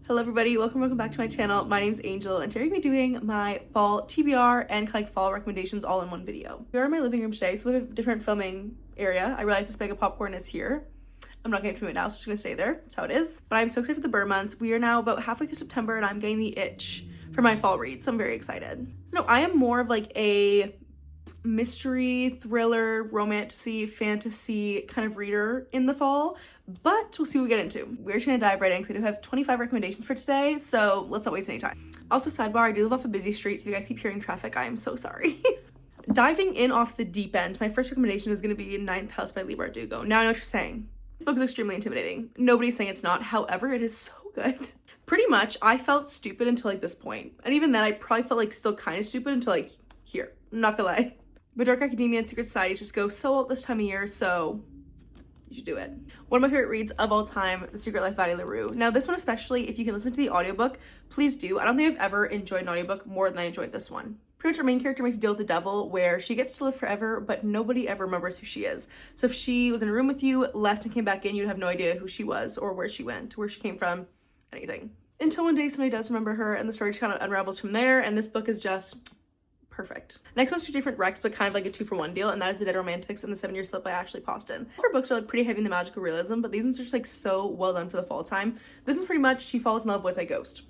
Hello everybody, welcome back to my channel. My name's Angel and today we're going to be doing my fall TBR and kind of like fall recommendations all in one video. We are in my living room today, so we have a different filming area. I realize this bag of popcorn is here. I'm not going to do it now, so it's going to stay there. That's how it is. But I'm so excited for the Burr months. We are now about halfway through September and I'm getting the itch for my fall read, so I'm very excited. So I am more of like a mystery, thriller, romantic, fantasy kind of reader in the fall, but we'll see what we get into. We're just gonna dive right in because I do have 25 recommendations for today, so let's not waste any time. Also, sidebar, I do live off a busy street, so if you guys keep hearing traffic, I am so sorry. Diving in off the deep end, my first recommendation is gonna be Ninth House by Leigh Bardugo. Now I know what you're saying. This book is extremely intimidating. Nobody's saying it's not, however, it is so good. Pretty much, I felt stupid until like this point, and even then I probably felt like still kind of stupid until like here. I'm not gonna lie. But dark academia and secret societies just go so well this time of year, so you should do it. One of my favorite reads of all time, The Secret Life of Addie LaRue. Now this one especially, if you can listen to the audiobook, please do. I don't think I've ever enjoyed an audiobook more than I enjoyed this one. Pretty much our main character makes a deal with the devil where she gets to live forever, but nobody ever remembers who she is. So if she was in a room with you, left and came back in, you'd have no idea who she was or where she went, where she came from, anything. Until one day somebody does remember her and the story kind of unravels from there, and this book is just perfect. Next one's two different recs, but kind of like a 2-for-1 deal, and that is The Dead Romantics and The 7-Year Slip by Ashley Poston. Her books are like pretty heavy in the magical realism, but these ones are just like so well done for the fall time. This one's pretty much she falls in love with a ghost.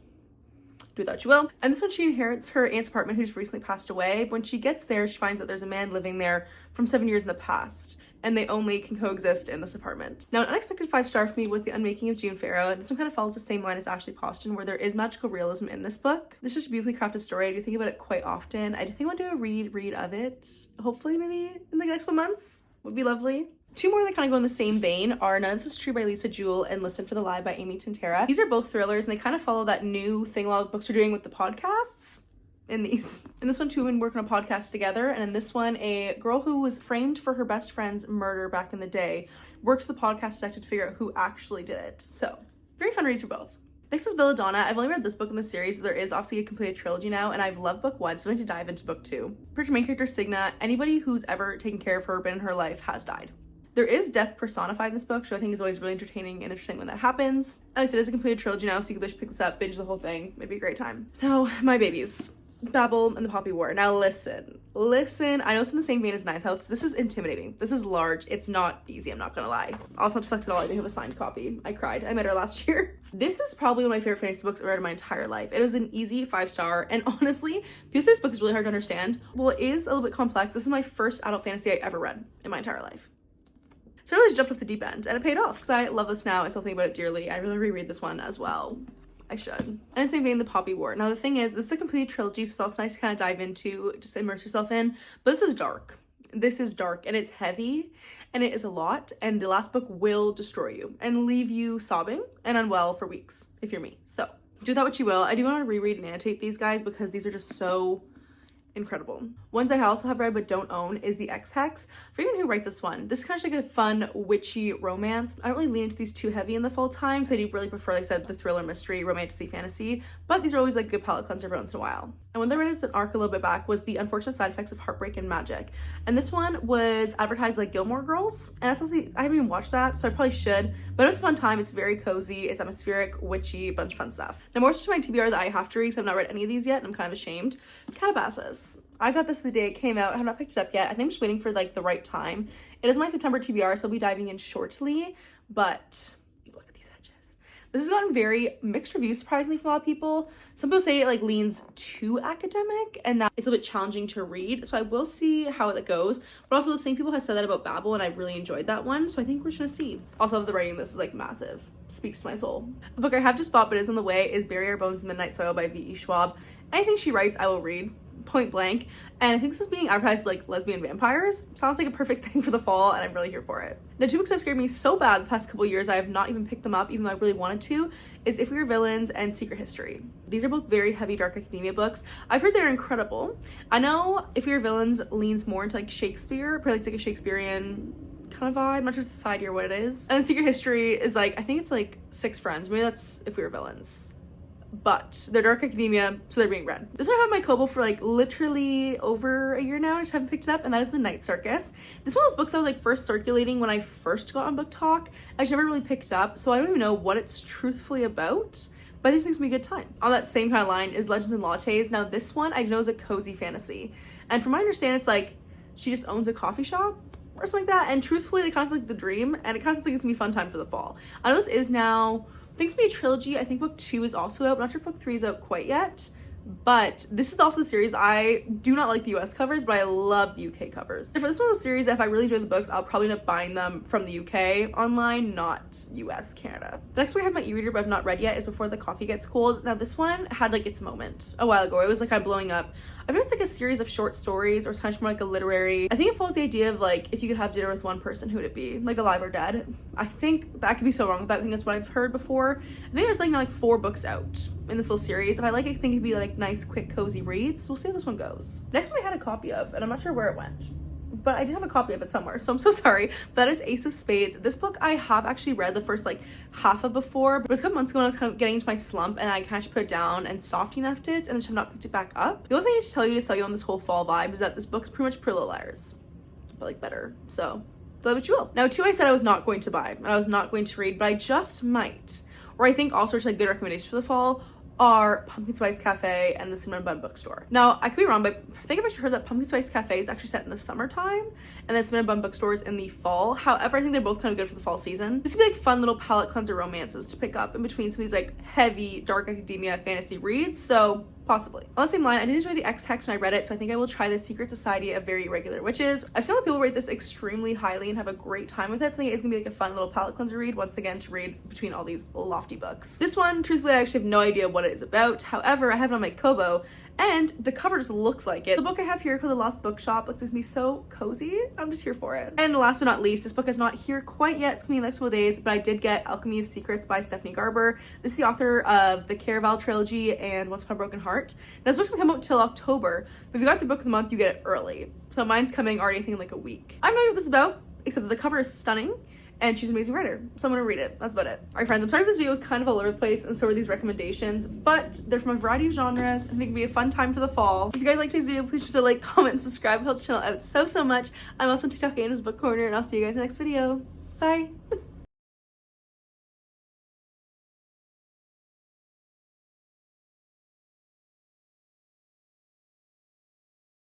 Do that you will. And this one she inherits her aunt's apartment who's recently passed away. When she gets there, she finds that there's a man living there from 7 years in the past, and they only can coexist in this apartment. Now, an unexpected 5-star for me was The Unmaking of June Farrow, and this one kind of follows the same line as Ashley Poston, where there is magical realism in this book. This is just a beautifully crafted story. I do think about it quite often. I do think I want to do a read of it, hopefully maybe in the next 1 months. Would be lovely. Two more that kind of go in the same vein are None of This Is True by Lisa Jewell and Listen for the Lie by Amy Tintera. These are both thrillers, and they kind of follow that new thing a lot of books are doing with the podcasts. In these. In this one, two women work on a podcast together, and in this one, a girl who was framed for her best friend's murder back in the day works the podcast detective to figure out who actually did it. So, very fun reads for both. Next is Belladonna. I've only read this book in the series, so there is obviously a completed trilogy now, and I've loved book 1, so I'm going to dive into book 2. Pretty main character Signa, anybody who's ever taken care of her or been in her life has died. There is death personified in this book, so I think is always really entertaining and interesting when that happens. At least it is a completed trilogy now, so you can just pick this up, binge the whole thing. Maybe a great time. Now, my babies. Babel and the Poppy War. Now listen, I know it's in the same vein as Ninth House. This is intimidating. This is large. It's not easy, I'm not gonna lie. I also have to flex it all. I do have a signed copy. I cried. I met her last year. This is probably one of my favorite fantasy books I've read in my entire life. It was an easy 5-star, and honestly, people say this book is really hard to understand. Well, it is a little bit complex. This is my first adult fantasy I ever read in my entire life. So I really jumped off the deep end, and it paid off because I love this now. I still think about it dearly. I really reread this one as well. I should. And in the same vein, The Poppy War. Now the thing is, this is a completed trilogy, so it's also nice to kind of dive into, just immerse yourself in, but this is dark. This is dark, and it's heavy, and it is a lot, and the last book will destroy you and leave you sobbing and unwell for weeks, if you're me. So, do that what you will. I do want to reread and annotate these guys because these are just so incredible. Ones I also have read but don't own is The Ex-Hex. For anyone who writes this one, this is kind of like a fun, witchy romance. I don't really lean into these too heavy in the fall time, so I do really prefer, like I said, the thriller, mystery, romantic, fantasy, but these are always like good palate cleanser every once in a while. And when I read this an arc a little bit back was The Unfortunate Side Effects of Heartbreak and Magic. And this one was advertised like Gilmore Girls, and that's honestly, I haven't even watched that, so I probably should, but it was a fun time. It's very cozy, it's atmospheric, witchy, bunch of fun stuff. Now more to my TBR that I have to read, so I've not read any of these yet, and I'm kind of ashamed. Calabasas. I got this the day it came out. I have not picked it up yet. I think I'm just waiting for like the right time. It is my September TBR, so I'll be diving in shortly, but look at these edges. This has gotten very mixed reviews, surprisingly, from a lot of people. Some people say it like leans too academic and that it's a little bit challenging to read, so I will see how it goes. But also the same people have said that about Babel, and I really enjoyed that one, so I think we're just gonna see. Also, the writing this is like massive. Speaks to my soul. A book I have just bought but is on the way is Bury Our Bones in Midnight Soil by V.E. Schwab. Anything she writes, I will read. Point blank. And I think this is being advertised like lesbian vampires. Sounds like a perfect thing for the fall, and I'm really here for it. Now, two books that have scared me so bad the past couple years I have not even picked them up, even though I really wanted to, is If We Were Villains and Secret History. These are both very heavy dark academia books. I've heard they're incredible. I know If We Were Villains leans more into like Shakespeare, probably like a Shakespearean kind of vibe. I'm not sure if it's society or what it is. And Secret History is like, I think it's like 6 friends. Maybe that's If We Were Villains. But they're dark academia, so they're being read. This one I've had my Kobo for like literally over a year now. I just haven't picked it up, and that is The Night Circus. This one of those books that was like first circulating when I first got on Book Talk. I just never really picked up, so I don't even know what it's truthfully about. but I think it's gonna be a good time. On that same kind of line is Legends and Lattes. Now this one I know is a cozy fantasy, and from what I understand, it's like she just owns a coffee shop or something like that, and truthfully it kind of like the dream, and it kind of like it's gonna be a fun time for the fall. I know this is now, I think it's gonna be a trilogy. I think book 2 is also out. I'm not sure if book 3 is out quite yet, but this is also the series. I do not like the US covers, but I love the UK covers. And for this one of the series, if I really enjoy the books, I'll probably end up buying them from the UK online, not US, Canada. The next one I have my e-reader but I've not read yet is Before the Coffee Gets Cold. Now this one had like its moment a while ago. It was like kind of blowing up. I think it's like a series of short stories, or it's kind of more like a literary. I think it follows the idea of like, if you could have dinner with one person, who would it be? Like alive or dead? I think that could be so wrong with that. I think that's what I've heard before. I think there's like now like 4 books out in this little series. If I like it, I think it'd be like nice, quick, cozy reads. So we'll see how this one goes. Next one I had a copy of, and I'm not sure where it went, but I did have a copy of it somewhere, so I'm so sorry. But that is Ace of Spades. This book I have actually read the first like half of before, but it was a couple months ago when I was kind of getting into my slump, and I kind of put it down and softy enoughed it, and then just have not picked it back up. The only thing I need to tell you on this whole fall vibe is that this book's pretty much Pretty Little Liars, but like better. So believe what you will. Now 2 I said I was not going to buy, and I was not going to read, but I just might. Or I think also just like good recommendations for the fall are Pumpkin Spice Cafe and the Cinnamon Bun Bookstore. Now, I could be wrong, but I think I've actually heard that Pumpkin Spice Cafe is actually set in the summertime, and then Cinnamon Bun Bookstore is in the fall. However, I think they're both kind of good for the fall season. This could be like fun little palate cleanser romances to pick up in between some of these like heavy, dark academia fantasy reads, so possibly. On the same line, I did enjoy the X-Hex when I read it, so I think I will try the Secret Society of Very Irregular Witches. I've seen a lot of people rate this extremely highly and have a great time with it, so I think it's gonna be like a fun little palate cleanser read, once again, to read between all these lofty books. This one, truthfully, I actually have no idea what it is about. However, I have it on my Kobo, and the cover just looks like it. The book I have here called The Lost Bookshop looks to be so cozy. I'm just here for it. And last but not least, this book is not here quite yet. It's gonna be in the next couple days, but I did get Alchemy of Secrets by Stephanie Garber. This is the author of the Caraval trilogy and Once Upon a Broken Heart. Now, this book doesn't come out till October, but if you got the book of the month, you get it early. So mine's coming already, I think, in like a week. I don't know what this is about, except that the cover is stunning, and she's an amazing writer, so I'm gonna read it. That's about it. All right, friends, I'm sorry if this video was kind of all over the place, and so are these recommendations, but they're from a variety of genres. I think it'd be a fun time for the fall. If you guys liked today's video, please just like, comment, and subscribe. It helps the channel out so much. I'm also on TikTok and as Book Corner, and I'll see you guys in the next video. Bye.